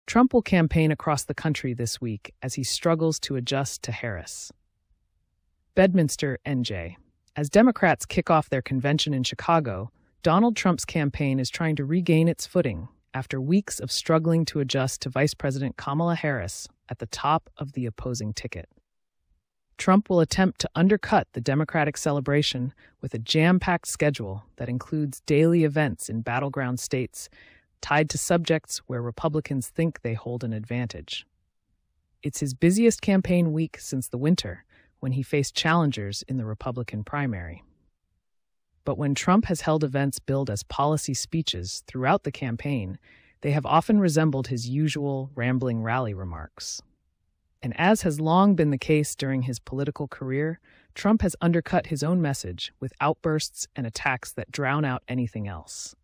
Trump will campaign across the country this week as he struggles to adjust to Harris. Bedminster, NJ. As Democrats kick off their convention in Chicago, Donald Trump's campaign is trying to regain its footing after weeks of struggling to adjust to Vice President Kamala Harris at the top of the opposing ticket. Trump will attempt to undercut the Democratic celebration with a jam-packed schedule that includes daily events in battleground states tied to subjects where Republicans think they hold an advantage. It's his busiest campaign week since the winter, when he faced challengers in the Republican primary. But when Trump has held events billed as policy speeches throughout the campaign, they have often resembled his usual rambling rally remarks. And as has long been the case during his political career, Trump has undercut his own message with outbursts and attacks that drown out anything else.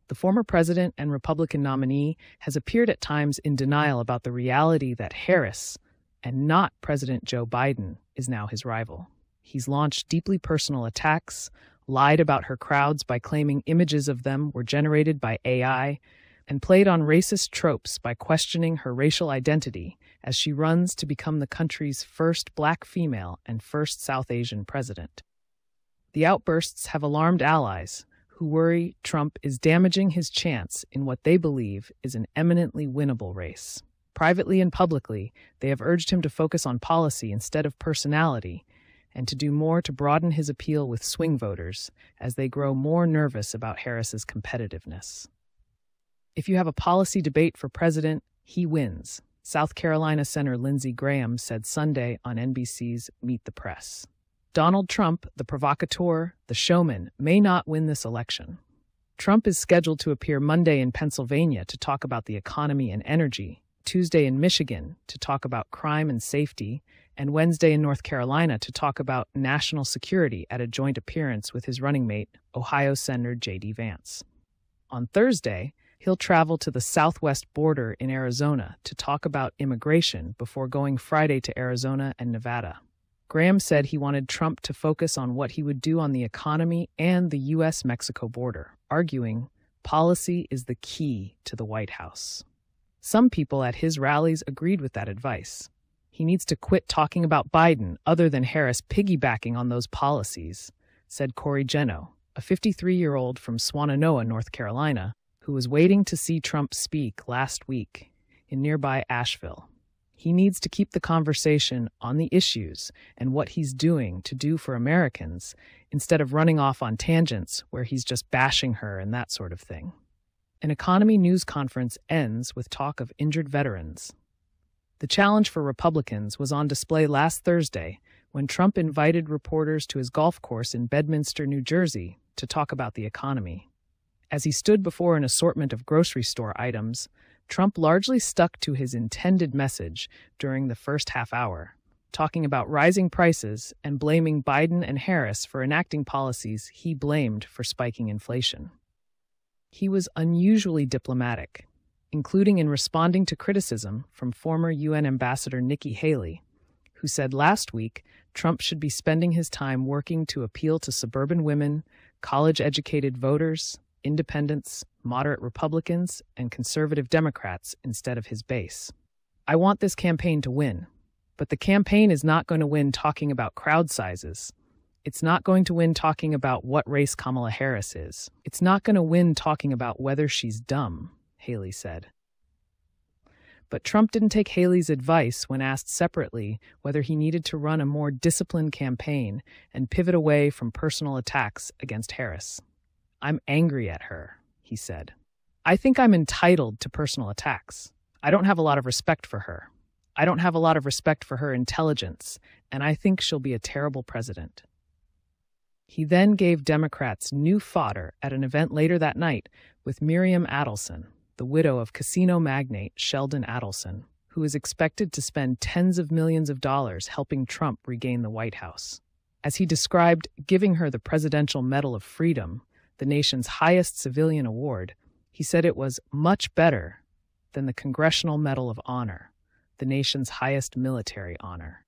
The former president and Republican nominee has appeared at times in denial about the reality that Harris, and not President Joe Biden, is now his rival. He's launched deeply personal attacks, lied about her crowds by claiming images of them were generated by AI, and played on racist tropes by questioning her racial identity as she runs to become the country's first black female and first South Asian president. The outbursts have alarmed allies, who worry Trump is damaging his chance in what they believe is an eminently winnable race. Privately and publicly, they have urged him to focus on policy instead of personality, and to do more to broaden his appeal with swing voters as they grow more nervous about Harris's competitiveness. If you have a policy debate for president, he wins, South Carolina Senator Lindsey Graham said Sunday on NBC's Meet the Press. Donald Trump, the provocateur, the showman, may not win this election. Trump is scheduled to appear Monday in Pennsylvania to talk about the economy and energy, Tuesday in Michigan to talk about crime and safety, and Wednesday in North Carolina to talk about national security at a joint appearance with his running mate, Ohio Senator J.D. Vance. On Thursday, he'll travel to the southwest border in Arizona to talk about immigration before going Friday to Arizona and Nevada. Graham said he wanted Trump to focus on what he would do on the economy and the U.S.-Mexico border, arguing policy is the key to the White House. Some people at his rallies agreed with that advice. He needs to quit talking about Biden other than Harris piggybacking on those policies, said Corey Geno, a 53-year-old from Swannanoa, North Carolina, who was waiting to see Trump speak last week in nearby Asheville. He needs to keep the conversation on the issues and what he's doing to do for Americans instead of running off on tangents where he's just bashing her and that sort of thing. An economy news conference ends with talk of injured veterans. The challenge for Republicans was on display last Thursday when Trump invited reporters to his golf course in Bedminster, New Jersey, to talk about the economy. As he stood before an assortment of grocery store items, Trump largely stuck to his intended message during the first half hour, talking about rising prices and blaming Biden and Harris for enacting policies he blamed for spiking inflation. He was unusually diplomatic, including in responding to criticism from former UN Ambassador Nikki Haley, who said last week Trump should be spending his time working to appeal to suburban women, college-educated voters, independents, moderate Republicans, and conservative Democrats instead of his base. I want this campaign to win, but the campaign is not going to win talking about crowd sizes. It's not going to win talking about what race Kamala Harris is. It's not going to win talking about whether she's dumb, Haley said. But Trump didn't take Haley's advice when asked separately whether he needed to run a more disciplined campaign and pivot away from personal attacks against Harris. I'm angry at her, he said. I think I'm entitled to personal attacks. I don't have a lot of respect for her. I don't have a lot of respect for her intelligence, and I think she'll be a terrible president. He then gave Democrats new fodder at an event later that night with Miriam Adelson, the widow of casino magnate Sheldon Adelson, who is expected to spend tens of millions of dollars helping Trump regain the White House. As he described giving her the Presidential Medal of Freedom, the nation's highest civilian award, he said it was much better than the Congressional Medal of Honor, the nation's highest military honor.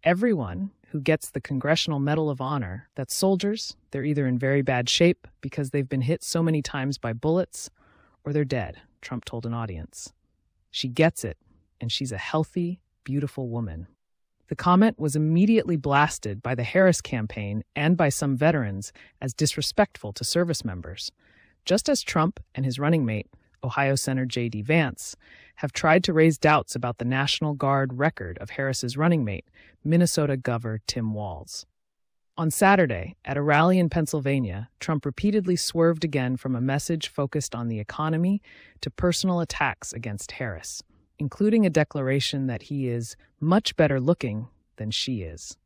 Everyone who gets the Congressional Medal of Honor, that's soldiers, they're either in very bad shape because they've been hit so many times by bullets, or they're dead, Trump told an audience. She gets it, and she's a healthy, beautiful woman. The comment was immediately blasted by the Harris campaign and by some veterans as disrespectful to service members, just as Trump and his running mate, Ohio Senator J.D. Vance, have tried to raise doubts about the National Guard record of Harris's running mate, Minnesota Governor Tim Walz. On Saturday, at a rally in Pennsylvania, Trump repeatedly swerved again from a message focused on the economy to personal attacks against Harris, including a declaration that he is much better looking than she is.